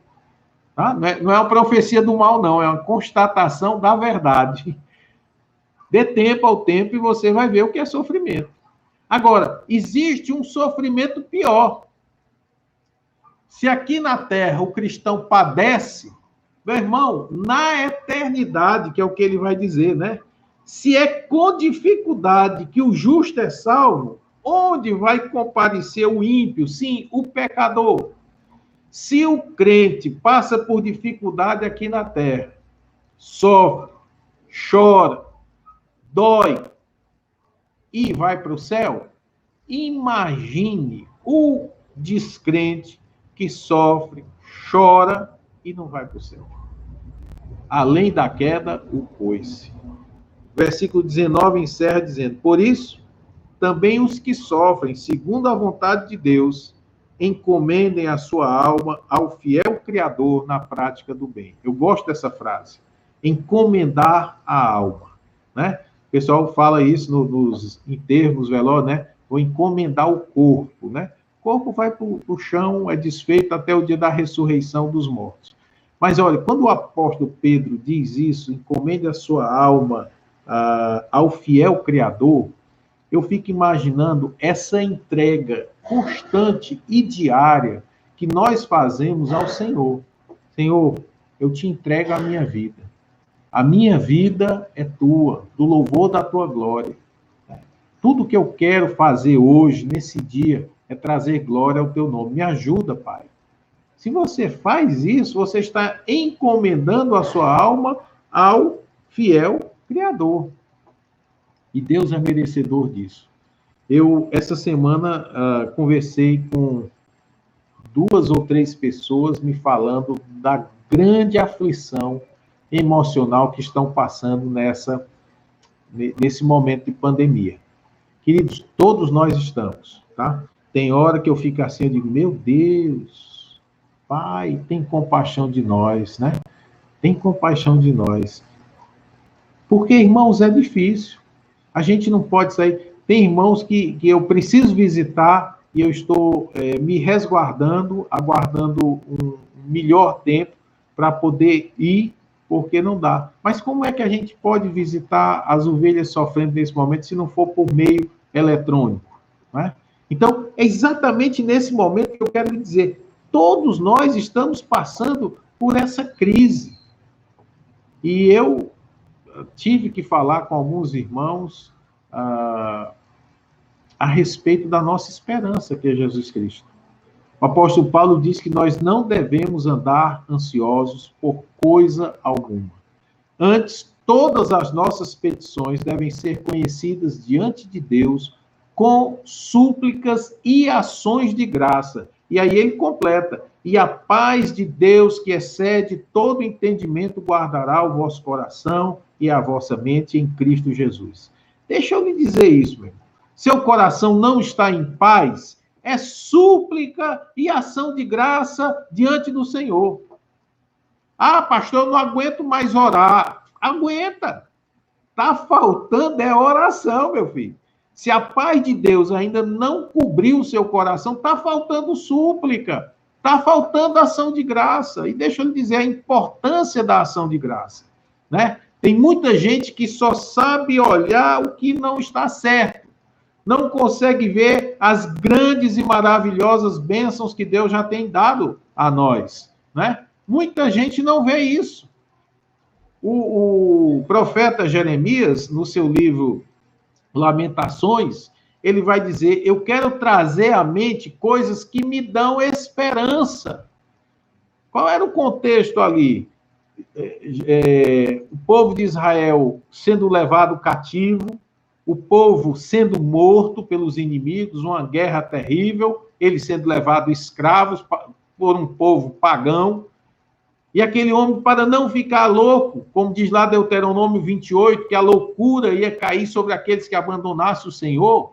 Tá? Não é uma profecia do mal, não. É uma constatação da verdade. Dê tempo ao tempo e você vai ver o que é sofrimento. Agora, existe um sofrimento pior. Se aqui na Terra o cristão padece, meu irmão, na eternidade, que é o que ele vai dizer, né? Se é com dificuldade que o justo é salvo, onde vai comparecer o ímpio? Sim, o pecador. Se o crente passa por dificuldade aqui na terra, sofre, chora, dói e vai para o céu, imagine o descrente, que sofre, chora e não vai para o céu. Além da queda, o coice. Versículo 19 encerra dizendo: por isso, também os que sofrem segundo a vontade de Deus, encomendem a sua alma ao fiel Criador na prática do bem. Eu gosto dessa frase. Encomendar a alma, né? O pessoal fala isso nos enterros, velórios, né? Vou encomendar o corpo, né? O corpo vai para o chão, é desfeito até o dia da ressurreição dos mortos. Mas olha, quando o apóstolo Pedro diz isso, encomende a sua alma ao fiel Criador, eu fico imaginando essa entrega constante e diária que nós fazemos ao Senhor. Senhor, eu te entrego a minha vida. A minha vida é tua, do louvor da tua glória. Tudo que eu quero fazer hoje, nesse dia, é trazer glória ao teu nome. Me ajuda, Pai. Se você faz isso, você está encomendando a sua alma ao fiel Criador. E Deus é merecedor disso. Eu, essa semana, conversei com 2 ou 3 pessoas me falando da grande aflição emocional que estão passando nesse momento de pandemia. Queridos, todos nós estamos, tá? Tem hora que eu fico assim, eu digo, meu Deus, Pai, tem compaixão de nós, né? Tem compaixão de nós. Porque, irmãos, é difícil. A gente não pode sair. Tem irmãos que eu preciso visitar e eu estou me resguardando, aguardando um melhor tempo para poder ir, porque não dá. Mas como é que a gente pode visitar as ovelhas sofrendo nesse momento se não for por meio eletrônico, né? Então, é exatamente nesse momento que eu quero lhe dizer, todos nós estamos passando por essa crise. E eu tive que falar com alguns irmãos a respeito da nossa esperança, que é Jesus Cristo. O apóstolo Paulo diz que nós não devemos andar ansiosos por coisa alguma. Antes, todas as nossas petições devem ser conhecidas diante de Deus com súplicas e ações de graça. E aí ele completa: e a paz de Deus, que excede todo entendimento, guardará o vosso coração e a vossa mente em Cristo Jesus. Deixa eu lhe dizer isso, meu irmão. Seu coração não está em paz, é súplica e ação de graça diante do Senhor. Ah, pastor, eu não aguento mais orar. Aguenta. Está faltando é oração, meu filho. Se a paz de Deus ainda não cobriu o seu coração, está faltando súplica, está faltando ação de graça. E deixa eu lhe dizer a importância da ação de graça, né? Tem muita gente que só sabe olhar o que não está certo, não consegue ver as grandes e maravilhosas bênçãos que Deus já tem dado a nós, né? Muita gente não vê isso. O profeta Jeremias, no seu livro Lamentações, ele vai dizer: eu quero trazer à mente coisas que me dão esperança. Qual era o contexto ali? O povo de Israel sendo levado cativo, o povo sendo morto pelos inimigos, uma guerra terrível, eles sendo levados escravos por um povo pagão. E aquele homem, para não ficar louco, como diz lá Deuteronômio 28, que a loucura ia cair sobre aqueles que abandonassem o Senhor,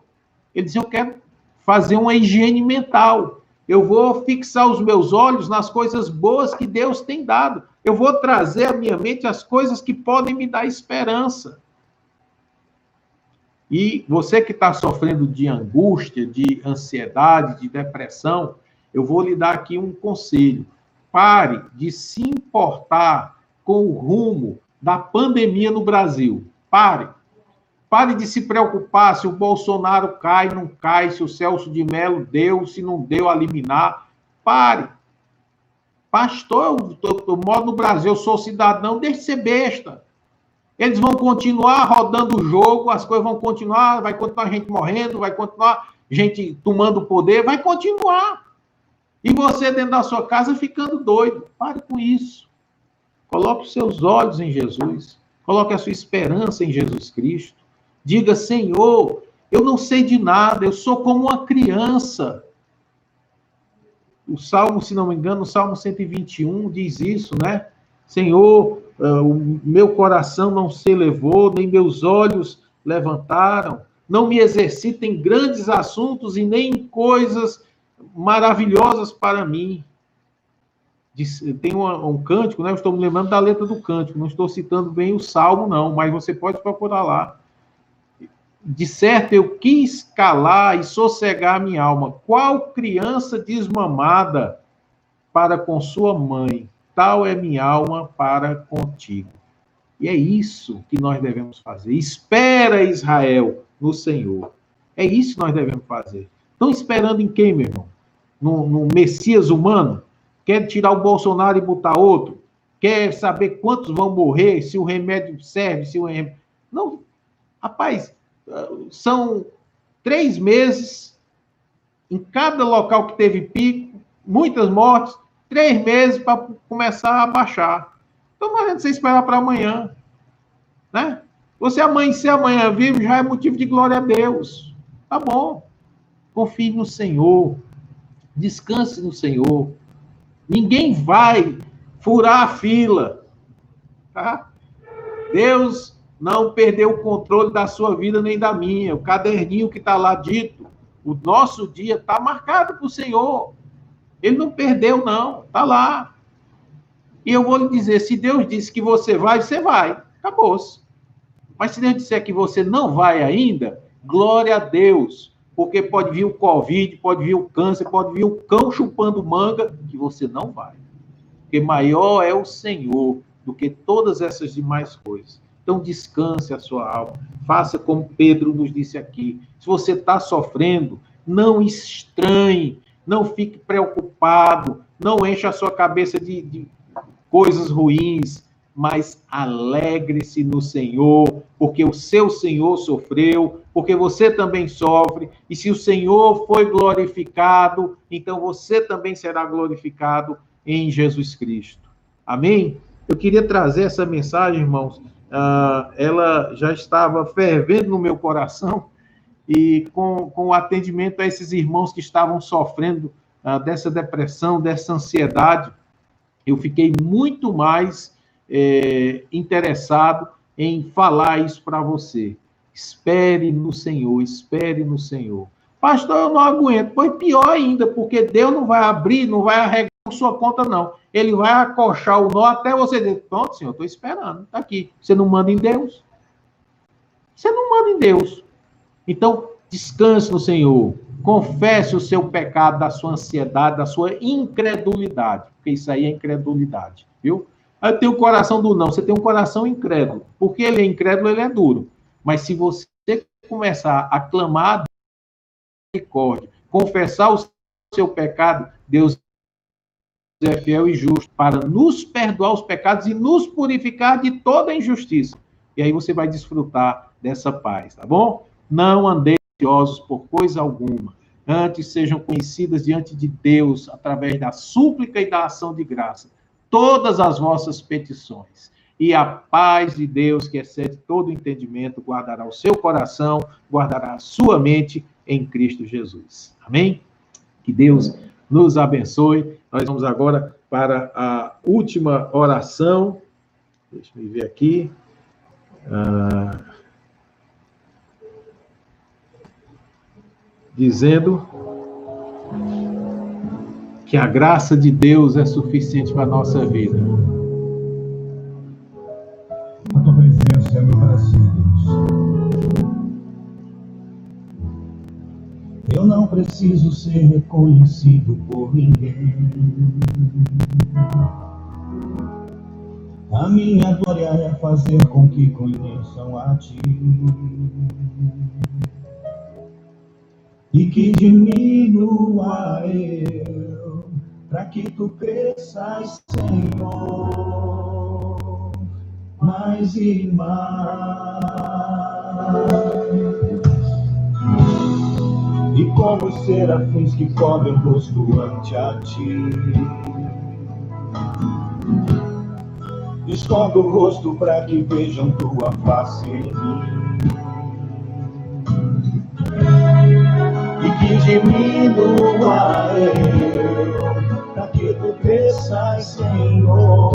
ele diz: eu quero fazer uma higiene mental. Eu vou fixar os meus olhos nas coisas boas que Deus tem dado. Eu vou trazer à minha mente as coisas que podem me dar esperança. E você que está sofrendo de angústia, de ansiedade, de depressão, eu vou lhe dar aqui um conselho. Pare de se importar com o rumo da pandemia no Brasil. Pare. Pare de se preocupar se o Bolsonaro cai, não cai, se o Celso de Mello deu, se não deu a liminar. Pare. Pastor, eu moro no Brasil, eu sou cidadão, deixe de ser besta. Eles vão continuar rodando o jogo, as coisas vão continuar, vai continuar gente morrendo, vai continuar gente tomando poder, vai continuar. E você dentro da sua casa ficando doido. Pare com isso. Coloque os seus olhos em Jesus. Coloque a sua esperança em Jesus Cristo. Diga: Senhor, eu não sei de nada, eu sou como uma criança. o Salmo, se não me engano, o Salmo 121 diz isso, né? Senhor, o meu coração não se elevou, nem meus olhos levantaram, não me exercito em grandes assuntos e nem em coisas maravilhosas para mim. Tem um cântico, né? Eu estou me lembrando da letra do cântico, não estou citando bem o Salmo, não, mas você pode procurar lá. De certo, eu quis calar e sossegar minha alma. Qual criança desmamada para com sua mãe? Tal é minha alma para contigo. E é isso que nós devemos fazer. Espera, Israel, no Senhor. É isso que nós devemos fazer. Estão esperando em quem, meu irmão? No Messias humano? Quer tirar o Bolsonaro e botar outro? Quer saber quantos vão morrer, se o remédio serve, se o remédio... Não, rapaz, são 3 meses, em cada local que teve pico, muitas mortes, 3 meses para começar a baixar. Então não adianta você esperar para amanhã, né? Você amanhecer amanhã vivo já é motivo de glória a Deus. Tá bom. Confie no Senhor. Descanse no Senhor. Ninguém vai furar a fila, tá? Deus não perdeu o controle da sua vida nem da minha. O caderninho que está lá dito, o nosso dia está marcado para o Senhor. Ele não perdeu, não. Está lá. E eu vou lhe dizer, se Deus disse que você vai, acabou-se. Mas se Deus disser que você não vai ainda, glória a Deus, porque pode vir o Covid, pode vir o câncer, pode vir o cão chupando manga, que você não vai. Porque maior é o Senhor do que todas essas demais coisas. Então descanse a sua alma, faça como Pedro nos disse aqui. Se você está sofrendo, não estranhe, não fique preocupado, não encha a sua cabeça de coisas ruins, mas alegre-se no Senhor, porque o seu Senhor sofreu, porque você também sofre, e se o Senhor foi glorificado, então você também será glorificado em Jesus Cristo. Amém? Eu queria trazer essa mensagem, irmãos, ela já estava fervendo no meu coração, e com o atendimento a esses irmãos que estavam sofrendo dessa depressão, dessa ansiedade, eu fiquei muito mais interessado em falar isso para você. Espere no Senhor, espere no Senhor. Pastor, eu não aguento. Pois pior ainda, porque Deus não vai abrir, não vai arregar sua conta, não. Ele vai acochar o nó até você dizer, pronto, Senhor, estou esperando, está aqui. Você não manda em Deus? Você não manda em Deus. Então, descanse no Senhor. Confesse o seu pecado, da sua ansiedade, da sua incredulidade. Porque isso aí é incredulidade, viu? Aí tem o coração do não. Você tem um coração incrédulo. Porque ele é incrédulo, ele é duro. Mas se você começar a clamar a misericórdia, confessar o seu pecado, Deus é fiel e justo para nos perdoar os pecados e nos purificar de toda injustiça. E aí você vai desfrutar dessa paz, tá bom? Não andeis ansiosos por coisa alguma. Antes sejam conhecidas diante de Deus, através da súplica e da ação de graça, todas as vossas petições. E a paz de Deus, que excede todo entendimento, guardará o seu coração, guardará a sua mente em Cristo Jesus. Amém? Que Deus nos abençoe. Nós vamos agora para a última oração. Deixa eu ver aqui. Dizendo que a graça de Deus é suficiente para a nossa vida. A tua presença é meu Brasil, Deus. Eu não preciso ser reconhecido por ninguém. A minha glória é fazer com que conheçam a ti. E que diminua eu, para que tu cresças, Senhor, mais e mais. E como os serafins que cobrem o rosto ante a ti, esconda o rosto para que vejam tua face em mim. E que diminua eu, para que tu cresças, Senhor.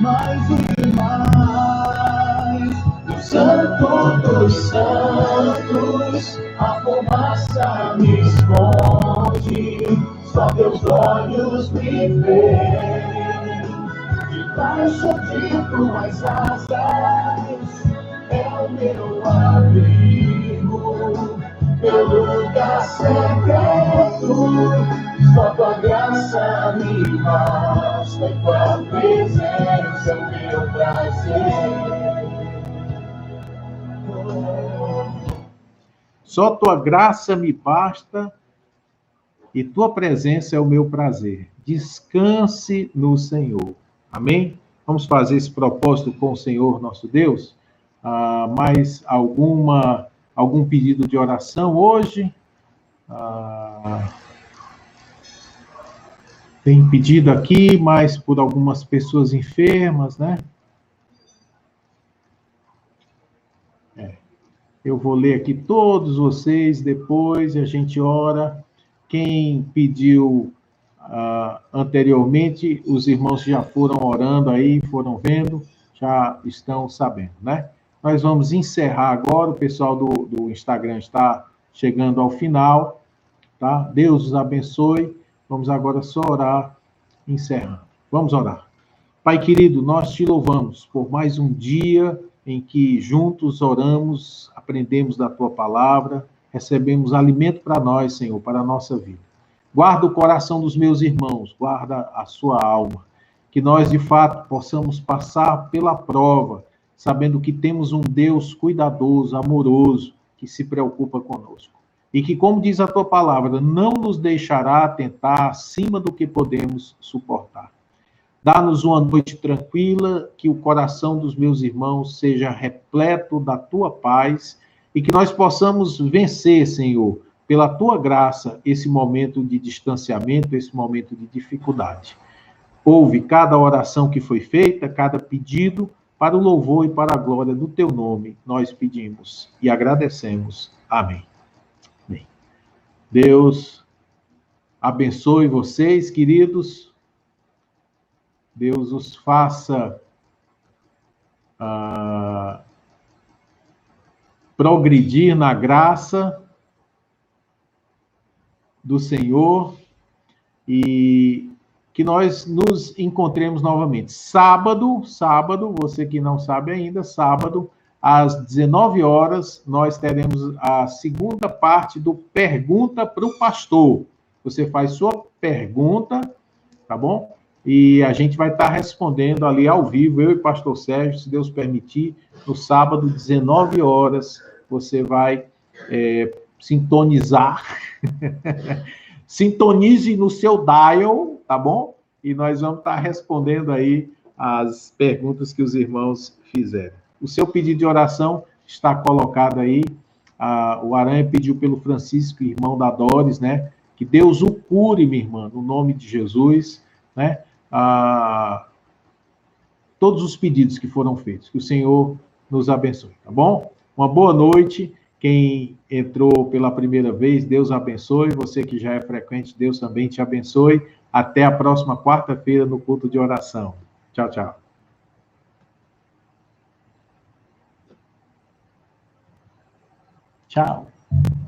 Mais e mais, o Santo dos Santos, a fumaça me esconde, só teus olhos me veem. Debaixo de tuas asas é o meu abrigo, meu lugar secreto. Só tua graça me basta, e tua presença é o meu prazer. Só tua graça me basta e tua presença é o meu prazer. Descanse no Senhor. Amém? Vamos fazer esse propósito com o Senhor nosso Deus? Mais algum pedido de oração hoje? Tem pedido aqui, mas por algumas pessoas enfermas, né? Eu vou ler aqui todos vocês, depois a gente ora. Quem pediu anteriormente, os irmãos já foram orando aí, foram vendo, já estão sabendo, né? Nós vamos encerrar agora, o pessoal do Instagram está chegando ao final, tá? Deus os abençoe. Vamos agora só orar, encerrando. Vamos orar. Pai querido, nós te louvamos por mais um dia em que juntos oramos, aprendemos da tua palavra, recebemos alimento para nós, Senhor, para a nossa vida. Guarda o coração dos meus irmãos, guarda a sua alma, que nós, de fato, possamos passar pela prova, sabendo que temos um Deus cuidadoso, amoroso, que se preocupa conosco. E que, como diz a tua palavra, não nos deixará tentar acima do que podemos suportar. Dá-nos uma noite tranquila, que o coração dos meus irmãos seja repleto da tua paz e que nós possamos vencer, Senhor, pela tua graça, esse momento de distanciamento, esse momento de dificuldade. Ouve cada oração que foi feita, cada pedido, para o louvor e para a glória do teu nome, nós pedimos e agradecemos. Amém. Amém. Deus abençoe vocês, queridos. Deus os faça progredir na graça do Senhor e que nós nos encontremos novamente. Sábado, você que não sabe ainda, sábado, às 19 horas, nós teremos a segunda parte do Pergunta para o Pastor. Você faz sua pergunta, tá bom? E a gente vai estar respondendo ali ao vivo, eu e o pastor Sérgio, se Deus permitir, no sábado, 19 horas, você vai sintonizar. Sintonize no seu dial, tá bom? E nós vamos estar respondendo aí as perguntas que os irmãos fizeram. O seu pedido de oração está colocado aí. O Aranha pediu pelo Francisco, irmão da Doris, né? Que Deus o cure, minha irmã, no nome de Jesus, né? Todos os pedidos que foram feitos. Que o Senhor nos abençoe, tá bom? Uma boa noite. Quem entrou pela primeira vez, Deus abençoe. Você que já é frequente, Deus também te abençoe. Até a próxima quarta-feira no culto de oração. Tchau, tchau. Tchau.